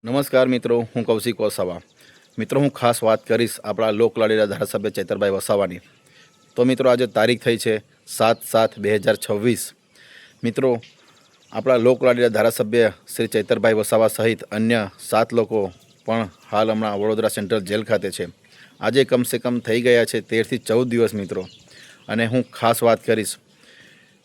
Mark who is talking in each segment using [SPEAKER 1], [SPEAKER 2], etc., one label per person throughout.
[SPEAKER 1] નમસ્કાર મિત્રો, હું કૌશિક વસાવા. મિત્રો, હું ખાસ વાત કરીશ આપણા લોકલાડીલા ધારાસભ્ય ચૈતરભાઈ વસાવાની. તો મિત્રો, આજે તારીખ થઈ છે 7/7/2026. મિત્રો, આપણા લોકલાડીલા ધારાસભ્ય શ્રી ચૈતરભાઈ વસાવા સહિત અન્ય 7 લોકો પણ હાલ હમણાં વડોદરા સેન્ટ્રલ જેલ ખાતે છે. આજે કમસે કમ થઈ ગયા છે 13થી 14 દિવસ મિત્રો. અને હું ખાસ વાત કરીશ,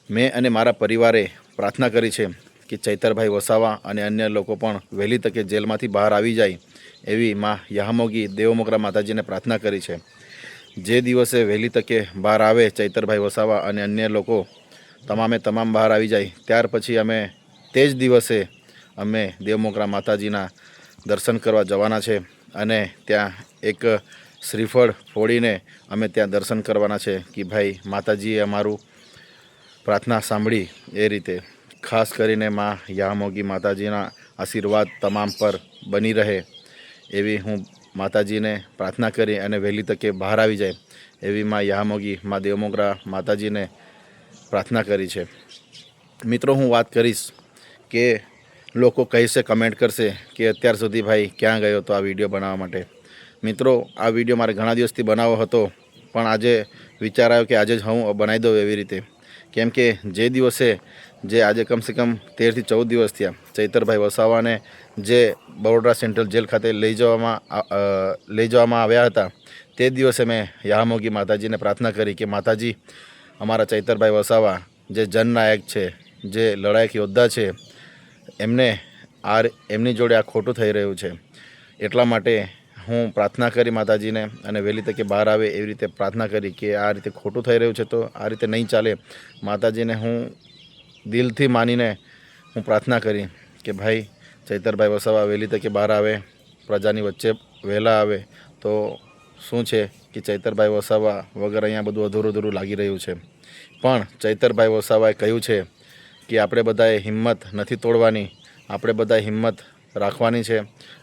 [SPEAKER 1] મેં અને મારા પરિવારે પ્રાર્થના કરી છે કે ચૈતરભાઈ વસાવા અને અન્ય લોકો પણ વહેલી તકે જેલમાંથી બહાર આવી જાય એવી માં યામોગી દેવમોગરા માતાજીને પ્રાર્થના કરી છે. જે દિવસે વહેલી તકે બહાર આવે ચૈતરભાઈ વસાવા અને અન્ય લોકો તમામ બહાર આવી જાય, ત્યાર પછી અમે તે જ દિવસે અમે દેવમોગરા માતાજીના દર્શન કરવા જવાના છે. અને ત્યાં એક શ્રીફળ ફોડીને અમે ત્યાં દર્શન કરવાના છે કે ભાઈ માતાજીએ અમારું પ્રાર્થના સાંભળી. એ રીતે ખાસ કરીને માં યામોગી માતાજીના આશીર્વાદ તમામ પર બની રહે એવી હું માતાજીને પ્રાર્થના કરી અને વહેલી તકે બહાર આવી જાય એવી માં યામોગી માં દેવમોગરા માતાજીને પ્રાર્થના કરી છે. મિત્રો, હું વાત કરીશ કે લોકો કહેશે, કમેન્ટ કરશે કે અત્યાર સુધી ભાઈ ક્યાં ગયો હતો આ વિડીયો બનાવવા માટે. મિત્રો, આ વિડીયો મારે ઘણા દિવસથી બનાવવો હતો, પણ આજે વિચાર આવ્યો કે આજે જ હું બનાવી દઉં એવી રીતે. કેમ કે જે દિવસે આજે કમસે કમ 13થી 14 દિવસ થયા ચૈતરભાઈ વસાવાને જે બરોડા સેન્ટ્રલ જેલ ખાતે લઈ જવામાં આવ્યા હતા, તે દિવસે મેં યામોગી માતાજીને પ્રાર્થના કરી કે માતાજી, અમારા ચૈતરભાઈ વસાવા જે જનનાયક છે, જે લડાયક યોદ્ધા છે, એમની જોડે આ ખોટું થઈ રહ્યું છે. એટલા માટે હું પ્રાર્થના કરી માતાજીને અને વહેલી તકે બહાર આવે એવી રીતે પ્રાર્થના કરી કે આ રીતે ખોટું થઈ રહ્યું છે તો આ રીતે નહીં ચાલે. માતાજીને હું દિલથી માનીને હું પ્રાર્થના કરી કે ભાઈ ચૈતરભાઈ વસાવા વહેલી તકે બહાર આવે, પ્રજાની વચ્ચે વહેલા આવે. તો શું છે કે ચૈતરભાઈ વસાવા વગર અહીંયા બધું અધૂરું લાગી રહ્યું છે. પણ ચૈતરભાઈ વસાવાએ કહ્યું છે કે આપણે બધાએ હિંમત નથી તોડવાની, આપણે બધાએ હિંમત રાખવાની છે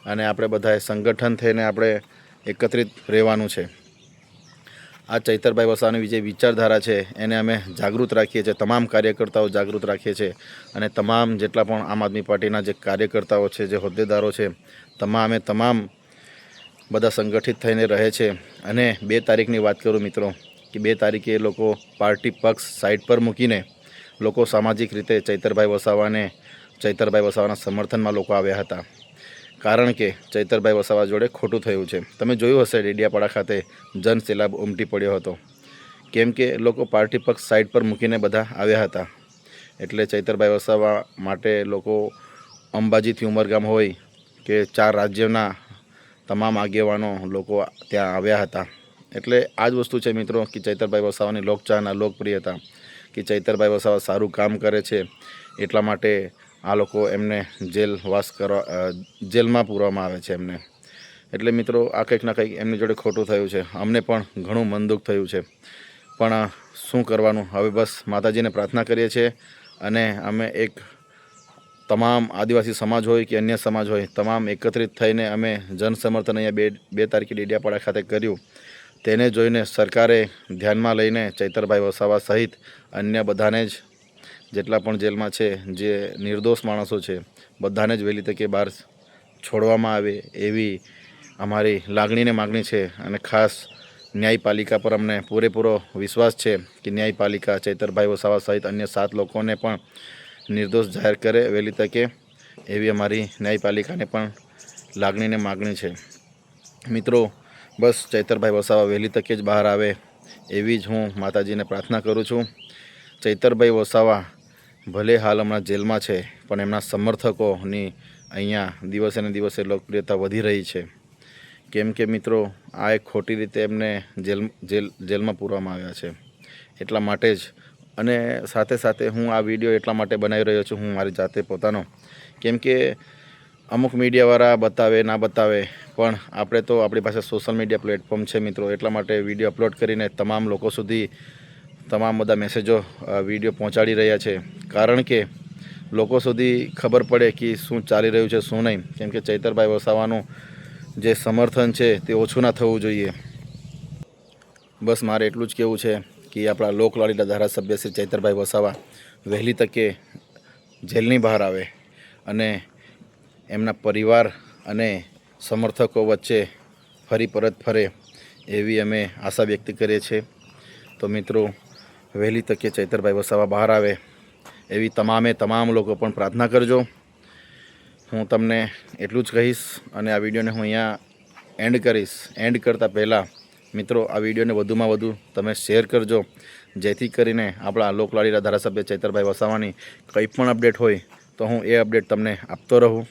[SPEAKER 1] અને આપણે બધાએ સંગઠન થઈને આપણે એકત્રિત રહેવાનું છે. આ ચૈતરભાઈ વસાવાની જે વિચારધારા છે એને અમે જાગૃત રાખીએ છીએ, તમામ કાર્યકર્તાઓ જાગૃત રાખીએ છીએ. અને તમામ જેટલા પણ આમ આદમી પાર્ટીના જે કાર્યકર્તાઓ છે, જે હોદ્દેદારો છે, તમામ બધા સંગઠિત થઈને રહે છે. અને 2 તારીખની વાત કરું મિત્રો, કે 2 તારીખે એ લોકો પાર્ટી પક્ષ સાઈડ પર મૂકીને લોકો સામાજિક રીતે ચૈતરભાઈ વસાવાના સમર્થનમાં લોકો આવ્યા હતા. કારણ કે ચૈતરભાઈ વસાવા જોડે ખોટું થયું છે. તમે જોયું હશે ડેડિયાપાડા ખાતે જનસેલાબ ઉમટી પડ્યો હતો. કેમ કે લોકો પાર્ટી પક્ષ સાઈડ પર મૂકીને બધા આવ્યા હતા. એટલે ચૈતરભાઈ વસાવા માટે લોકો અંબાજીથી ઉમરગામ હોય કે 4 રાજ્યોના તમામ આગેવાનો લોકો ત્યાં આવ્યા હતા. એટલે આ જ વસ્તુ છે મિત્રો કે ચૈતરભાઈ વસાવાની લોકચાહના, લોકપ્રિયતા, કે ચૈતરભાઈ વસાવા સારું કામ કરે છે એટલા માટે આ લોકો એમને જેલમાં પૂરવામાં આવે છે એમને. એટલે મિત્રો, આ કંઈક ના કંઈક એમની જોડે ખોટું થયું છે. અમને પણ ઘણું મન દુઃખ થયું છે, પણ શું કરવાનું હવે. બસ માતાજીને પ્રાર્થના કરીએ છીએ અને અમે એક તમામ આદિવાસી સમાજ હોય કે અન્ય સમાજ હોય, તમામ એકત્રિત થઈને અમે જનસમર્થન અહીંયા 2 તારીખે ડેડિયાપાડા ખાતે કર્યું. તેને જોઈને સરકારે ધ્યાનમાં લઈને ચૈતરભાઈ વસાવા સહિત અન્ય બધાને જ, જેટલા પણ જેલમાં છે, જે નિર્દોષ માણસો છે, બધાને જ વહેલી તકે બહાર છોડવામાં આવે એવી અમારી માગણી છે. અને ખાસ ન્યાયપાલિકા પર અમને પૂરેપૂરો વિશ્વાસ છે કે ન્યાયપાલિકા ચૈતરભાઈ વસાવા સહિત અન્ય 7 લોકોને પણ નિર્દોષ જાહેર કરે વહેલી તકે એવી અમારી ન્યાયપાલિકાને પણ માગણી છે. મિત્રો, બસ ચૈતરભાઈ વસાવા વહેલી તકે જ બહાર આવે એવી જ હું માતાજીને પ્રાર્થના કરું છું. ચૈતરભાઈ વસાવા ભલે હાલ હમણાં જેલમાં છે, પણ એમના સમર્થકોની અહીંયા દિવસે ને દિવસે લોકપ્રિયતા વધી રહી છે. કેમ કે મિત્રો, આ એક ખોટી રીતે એમને જેલમાં પૂરવામાં આવ્યા છે. એટલા માટે જ. અને સાથે સાથે હું આ વિડીયો એટલા માટે બનાવી રહ્યો છું, હું મારી જાતે પોતાનો. કેમ કે અમુક મીડિયાવાળા બતાવે ના બતાવે, પણ આપણે તો આપણી પાસે સોશિયલ મીડિયા પ્લેટફોર્મ છે મિત્રો. એટલા માટે વિડીયો અપલોડ કરીને તમામ લોકો સુધી તમામ બધા મેસેજો વિડીયો પહોંચાડી રહ્યા છે. કારણ કે લોકો સુધી ખબર પડે કે શું ચાલી રહ્યું છે, શું નહીં. કેમ કે ચૈતરભાઈ વસાવાનું જે સમર્થન છે તે ઓછું ના થવું જોઈએ. બસ મારે એટલું જ કહેવું છે કે આપણા લોકલાડીલા ધારાસભ્ય શ્રી ચૈતરભાઈ વસાવા વહેલી તકે જેલની બહાર આવે અને એમના પરિવાર અને સમર્થકો વચ્ચે ફરી પરત ફરે એવી અમે આશા વ્યક્ત કરીએ છીએ. તો મિત્રો, વહેલી તકે ચૈતરભાઈ વસાવા બહાર આવે એવી તમામ લોકો પણ પ્રાર્થના કરજો. હું તમને એટલું જ કહીશ અને આ વિડીયોને હું અહીંયા એન્ડ કરીશ. એન્ડ કરતાં પહેલાં મિત્રો, આ વિડીયોને વધુમાં વધુ તમે શેર કરજો, જેથી કરીને આપણા લોકલાડીના ધારાસભ્ય ચૈતરભાઈ વસાવાની કંઈ પણ અપડેટ હોય તો હું એ અપડેટ તમને આપતો રહું.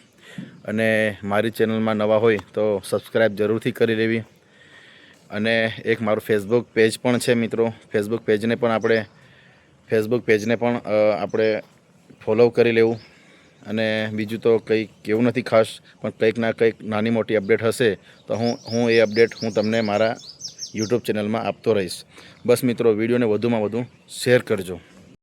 [SPEAKER 1] અને મારી ચેનલમાં નવા હોય તો સબસ્ક્રાઈબ જરૂરથી કરી લેવી. અને એક મારું ફેસબુક પેજ પણ છે મિત્રો, ફેસબુક પેજને પણ આપણે ફોલો કરી લેવું. અને બીજું તો કંઈ કેવું નથી ખાસ, પણ કંઈક ના કંઈક નાની મોટી અપડેટ હશે તો હું એ અપડેટ તમને મારા યુટ્યુબ ચેનલમાં આપતો રહીશ. બસ મિત્રો, વિડીયોને વધુમાં વધુ શેર કરજો.